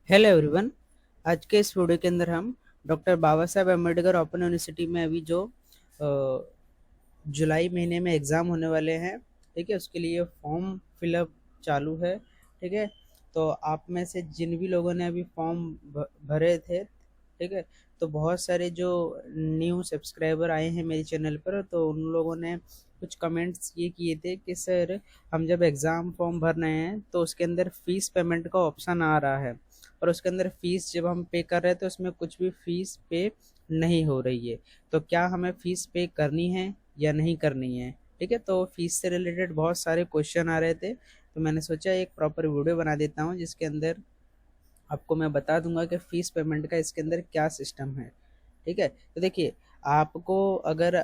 Hello everyone. आज के इस वीडियो के अंदर हम doctor Baba Saheb Ambedkar open university में अभी जो जुलाई महीने में एग्ज़ाम होने वाले हैं, ठीक है, उसके लिए फॉर्म फिलअप चालू है। ठीक है, तो आप में से जिन भी लोगों ने अभी फॉर्म भरे थे, ठीक है, तो बहुत सारे जो न्यू सब्सक्राइबर आए हैं मेरे चैनल पर, तो उन लोगों ने कुछ कमेंट्स ये किए थे कि सर, हम जब एग्ज़ाम फॉर्म भर रहे हैं तो उसके अंदर फ़ीस पेमेंट का ऑप्शन आ रहा है, और उसके अंदर फ़ीस जब हम पे कर रहे हैं तो उसमें कुछ भी फ़ीस पे नहीं हो रही है। तो क्या हमें फ़ीस पे करनी है या नहीं करनी है? ठीक है, तो फ़ीस से रिलेटेड बहुत सारे क्वेश्चन आ रहे थे, तो मैंने सोचा एक प्रॉपर वीडियो बना देता हूँ जिसके अंदर आपको मैं बता दूंगा कि फ़ीस पेमेंट का इसके अंदर क्या सिस्टम है। ठीक है, तो देखिए, आपको अगर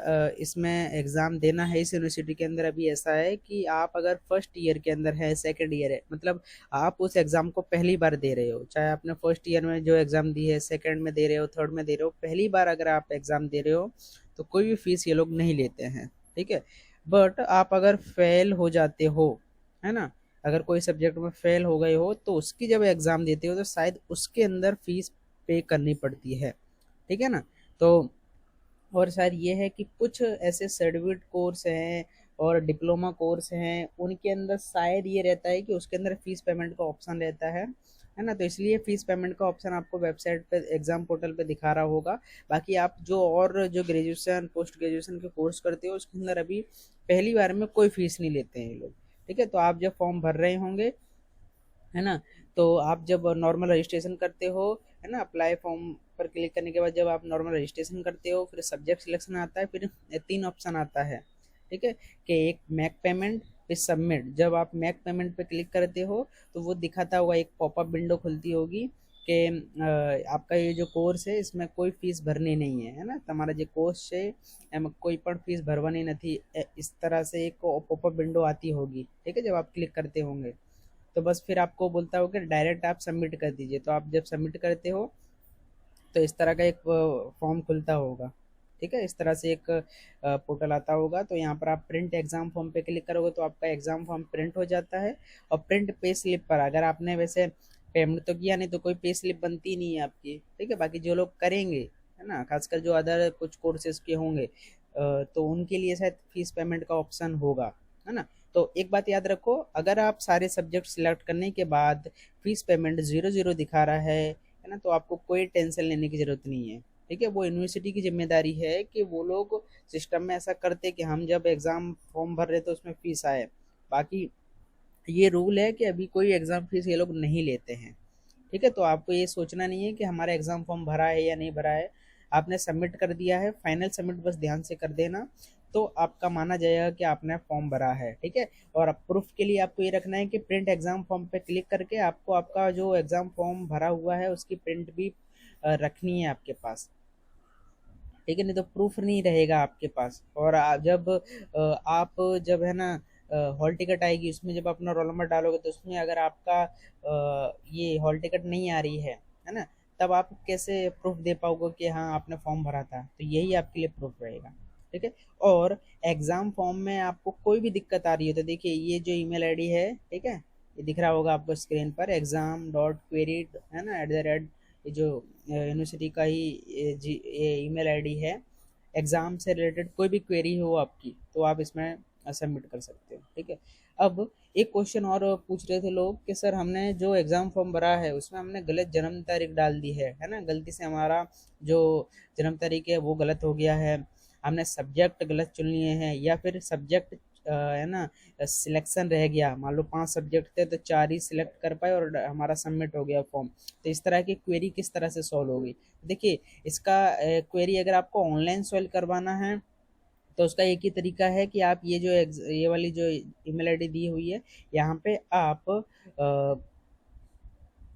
इसमें एग्ज़ाम देना है इस यूनिवर्सिटी के अंदर, अभी ऐसा है कि आप अगर फर्स्ट ईयर के अंदर है, सेकंड ईयर है, मतलब आप उस एग्ज़ाम को पहली बार दे रहे हो, चाहे आपने फर्स्ट ईयर में जो एग्ज़ाम दी है, सेकंड में दे रहे हो, थर्ड में दे रहे हो, पहली बार अगर आप एग्ज़ाम दे रहे हो तो कोई भी फीस ये लोग नहीं लेते हैं। ठीक है, बट आप अगर फेल हो जाते हो, है ना, अगर कोई सब्जेक्ट में फेल हो गए हो तो उसकी जब एग्ज़ाम देते हो तो शायद उसके अंदर फीस पे करनी पड़ती है। ठीक है ना, तो और शायद ये है कि कुछ ऐसे सर्टिफिकेट कोर्स हैं और डिप्लोमा कोर्स हैं, उनके अंदर शायद ये रहता है कि उसके अंदर फीस पेमेंट का ऑप्शन रहता है ना, तो इसलिए फीस पेमेंट का ऑप्शन आपको वेबसाइट पे एग्जाम पोर्टल पे दिखा रहा होगा। बाकी आप जो और जो ग्रेजुएशन पोस्ट ग्रेजुएशन के कोर्स करते हो उसके अंदर अभी पहली बार में कोई फीस नहीं लेते हैं ये लोग। ठीक है, तो आप जब फॉर्म भर रहे होंगे, है ना, तो आप जब नॉर्मल रजिस्ट्रेशन करते हो, है ना, अप्लाई फॉर्म पर क्लिक करने के बाद जब आप नॉर्मल रजिस्ट्रेशन करते हो, फिर सब्जेक्ट सिलेक्शन आता है, फिर तीन ऑप्शन आता है। ठीक है, कि एक मैक पेमेंट, फिर सबमिट। जब आप मैक पेमेंट पे क्लिक करते हो तो वो दिखाता होगा, एक पॉपअप विंडो खुलती होगी कि आपका ये जो कोर्स है इसमें कोई फीस भरनी नहीं है, है ना, તમારા જે કોર્સ છે એમાં કોઈ પણ ફીસ ભરવાની નથી, इस तरह से एक पॉपअप विंडो आती होगी। ठीक है, जब आप क्लिक करते होंगे तो बस फिर आपको बोलता हो कि डायरेक्ट आप सबमिट कर दीजिए, तो आप जब सबमिट करते हो तो इस तरह का एक फॉर्म खुलता होगा। ठीक है, इस तरह से एक पोर्टल आता होगा, तो यहाँ पर आप प्रिंट एग्जाम फॉर्म पे क्लिक करोगे तो आपका एग्जाम फॉर्म प्रिंट हो जाता है। और प्रिंट पे स्लिप पर अगर आपने वैसे पेमेंट तो किया नहीं तो कोई पे स्लिप बनती नहीं है आपकी। ठीक है, बाकी जो लोग करेंगे, है ना, खासकर जो अदर कुछ कोर्सेज के होंगे, तो उनके लिए शायद फीस पेमेंट का ऑप्शन होगा, है ना। तो एक बात याद रखो, अगर आप सारे सब्जेक्ट सिलेक्ट करने के बाद फीस पेमेंट ज़ीरो ज़ीरो दिखा रहा है ना, तो आपको कोई टेंशन लेने की ज़रूरत नहीं है। ठीक है, वो यूनिवर्सिटी की जिम्मेदारी है कि वो लोग सिस्टम में ऐसा करते कि हम जब एग्ज़ाम फॉर्म भर रहे तो उसमें फ़ीस आए। बाकी ये रूल है कि अभी कोई एग्ज़ाम फीस ये लोग नहीं लेते हैं। ठीक है, तो आपको ये सोचना नहीं है कि हमारा एग्ज़ाम फॉर्म भरा है या नहीं भरा है। आपने सबमिट कर दिया है, फाइनल सबमिट बस ध्यान से कर देना, तो आपका माना जाएगा कि आपने फॉर्म भरा है। ठीक है, और अब प्रूफ के लिए आपको ये रखना है कि प्रिंट एग्ज़ाम फॉर्म पे क्लिक करके आपको आपका जो एग्ज़ाम फॉर्म भरा हुआ है उसकी प्रिंट भी रखनी है आपके पास। ठीक है, नहीं तो प्रूफ नहीं रहेगा आपके पास। और आप जब, है ना, हॉल टिकट आएगी उसमें जब अपना रोल नंबर डालोगे तो उसमें अगर आपका ये हॉल टिकट नहीं आ रही है ना, तब आप कैसे प्रूफ दे पाओगे कि हाँ आपने फॉर्म भरा था, तो यही आपके लिए प्रूफ रहेगा। ठीक है, और एग्ज़ाम फॉर्म में आपको कोई भी दिक्कत आ रही है तो देखिए, ये जो ईमेल आईडी है, ठीक है, ये दिख रहा होगा आपको स्क्रीन पर, एग्ज़ाम डॉट क्वेरी, है ना, @ ये जो यूनिवर्सिटी का ही ये ईमेल आईडी है। एग्ज़ाम से रिलेटेड कोई भी क्वेरी हो आपकी तो आप इसमें सबमिट कर सकते हो। ठीक है, अब एक क्वेश्चन और पूछ रहे थे लोग कि सर, हमने जो एग्ज़ाम फॉर्म भरा है उसमें हमने गलत जन्म तारीख डाल दी है ना, गलती से हमारा जो जन्म तारीख है वो गलत हो गया है, हमने सब्जेक्ट गलत चुन लिए हैं, या फिर सब्जेक्ट, है ना, सिलेक्शन रह गया, मान लो 5 सब्जेक्ट थे तो 4 ही सिलेक्ट कर पाए और हमारा सबमिट हो गया फॉर्म। तो इस तरह की क्वेरी किस तरह से सॉल्व होगी? देखिए, इसका क्वेरी अगर आपको ऑनलाइन सॉल्व करवाना है तो उसका एक ही तरीका है कि आप ये वाली जो ईमेल आईडी दी हुई है, यहाँ पे आप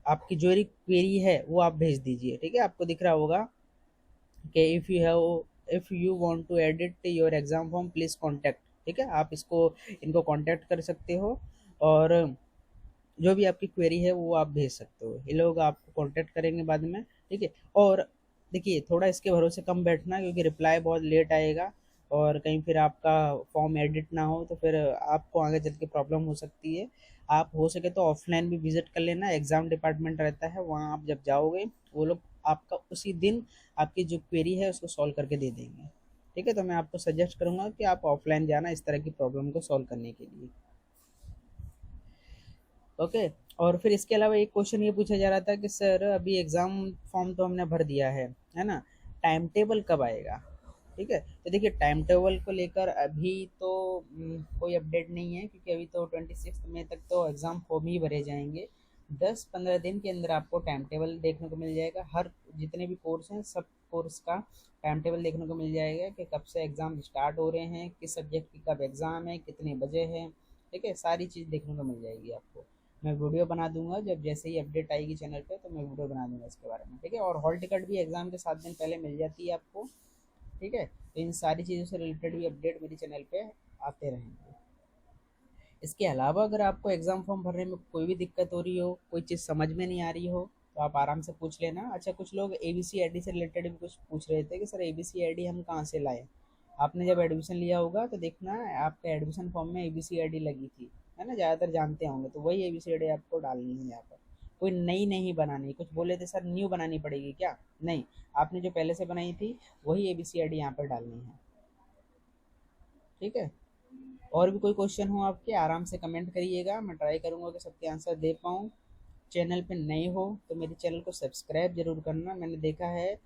आपकी जो क्वेरी है वो आप भेज दीजिए। ठीक है, आपको दिख रहा होगा कि if you want to edit your exam form please contact. ठीक है, आप इसको इनको कॉन्टैक्ट कर सकते हो, और जो भी आपकी क्वेरी है वो आप भेज सकते हो, ये लोग आपको कॉन्टैक्ट करेंगे बाद में। ठीक है, और देखिए, थोड़ा इसके भरोसे कम बैठना क्योंकि रिप्लाई बहुत लेट आएगा, और कहीं फिर आपका फॉर्म एडिट ना हो तो फिर आपको आगे चल के प्रॉब्लम हो सकती है। आप हो सके तो ऑफलाइन भी विजिट कर लेना, एग्ज़ाम डिपार्टमेंट रहता है वहाँ, आप जब जाओगे वो लोग आपका उसी दिन आपकी जो क्वेरी है उसको सॉल्व करके दे देंगे। ठीक है, तो मैं आपको सजेस्ट करूँगा कि आप ऑफलाइन जाना इस तरह की प्रॉब्लम को सॉल्व करने के लिए। ओके। और फिर इसके अलावा एक क्वेश्चन ये पूछा जा रहा था कि सर अभी एग्ज़ाम फॉर्म तो हमने भर दिया है ना, टाइम टेबल कब आएगा? ठीक है, तो देखिए टाइम टेबल को लेकर अभी तो कोई अपडेट नहीं है, क्योंकि अभी तो 26 मई तक तो एग्ज़ाम फॉर्म ही भरे जाएंगे। 10-15 दिन के अंदर आपको टाइम टेबल देखने को मिल जाएगा, हर जितने भी कोर्स हैं सब कोर्स का टाइम टेबल देखने को मिल जाएगा कि कब से एग्ज़ाम स्टार्ट हो रहे हैं, किस सब्जेक्ट की कब एग्ज़ाम है, कितने बजे है। ठीक है, सारी चीज़ देखने को मिल जाएगी आपको। मैं वीडियो बना दूंगा, जब जैसे ही अपडेट आएगी चैनल पे तो मैं वीडियो बना दूंगा इसके बारे में। ठीक है, और हॉल टिकट भी एग्ज़ाम के 7 दिन पहले मिल जाती है आपको। ठीक है, तो इन सारी चीज़ों से रिलेटेड भी अपडेट मेरी चैनल पे आते रहेंगे। इसके अलावा अगर आपको एग्ज़ाम फॉर्म भरने में कोई भी दिक्कत हो रही हो, कोई चीज़ समझ में नहीं आ रही हो, तो आप आराम से पूछ लेना। अच्छा, कुछ लोग एबीसी आईडी से रिलेटेड भी कुछ पूछ रहे थे कि सर एबीसी आईडी हम कहाँ से लाएं। आपने जब एडमिशन लिया होगा तो देखना आपके एडमिशन फॉर्म में एबीसी आईडी लगी थी, है ना, ज़्यादातर जानते होंगे, तो वही एबीसी आईडी आपको डालनी है यहाँ पर। कोई नई नहीं बनानी। कुछ बोले थे सर न्यू बनानी पड़ेगी क्या? नहीं, आपने जो पहले से बनाई थी वही एबीसी आईडी यहाँ पर डालनी है। ठीक है, और भी कोई क्वेश्चन हो आपके आराम से कमेंट करिएगा, मैं ट्राई करूँगा कि सबके आंसर दे पाऊँ। चैनल पे नए हो तो मेरे चैनल को सब्सक्राइब जरूर करना। मैंने देखा है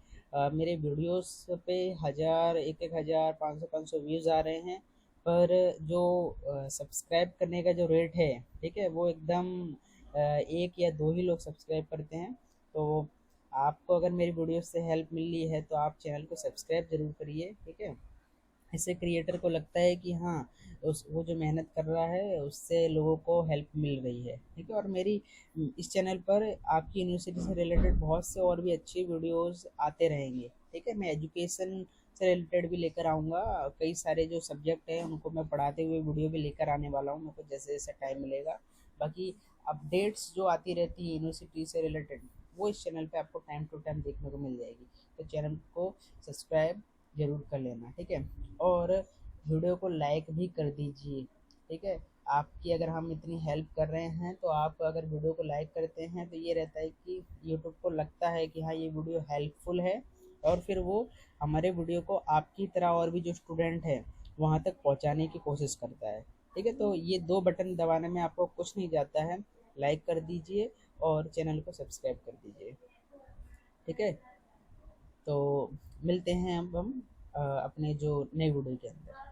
मेरे वीडियोस पे हज़ार, एक एक हज़ार, 500 व्यूज़ आ रहे हैं, पर जो सब्सक्राइब करने का जो रेट है, ठीक है, वो एकदम एक या दो ही लोग सब्सक्राइब करते हैं। तो आपको अगर मेरी वीडियो से हेल्प मिल रही है तो आप चैनल को सब्सक्राइब जरूर करिए। ठीक है, इससे क्रिएटर को लगता है कि हाँ, उस वो जो मेहनत कर रहा है उससे लोगों को हेल्प मिल रही है। ठीक है, और मेरी इस चैनल पर आपकी यूनिवर्सिटी से रिलेटेड बहुत से और भी अच्छी वीडियोस आते रहेंगे। ठीक है, मैं एजुकेशन से रिलेटेड भी लेकर आऊँगा, कई सारे जो सब्जेक्ट हैं उनको मैं पढ़ाते हुए वीडियो भी लेकर आने वाला हूँ, मेरे को जैसे जैसे टाइम मिलेगा। बाकी अपडेट्स जो आती रहती है यूनिवर्सिटी से रिलेटेड, वो इस चैनल पे आपको टाइम टू टाइम देखने को मिल जाएगी। तो चैनल को सब्सक्राइब ज़रूर कर लेना। ठीक है, और वीडियो को लाइक भी कर दीजिए। ठीक है, आपकी अगर हम इतनी हेल्प कर रहे हैं तो आप अगर वीडियो को लाइक करते हैं तो ये रहता है कि यूट्यूब को लगता है कि हाँ ये वीडियो हेल्पफुल है, और फिर वो हमारे वीडियो को आपकी तरह और भी जो स्टूडेंट है वहाँ तक पहुँचाने की कोशिश करता है। ठीक है, तो ये दो बटन दबाने में आपको कुछ नहीं जाता है, लाइक कर दीजिए और चैनल को सब्सक्राइब कर दीजिए। ठीक है, तो मिलते हैं अब हम अपने जो नए वीडियो के अंदर।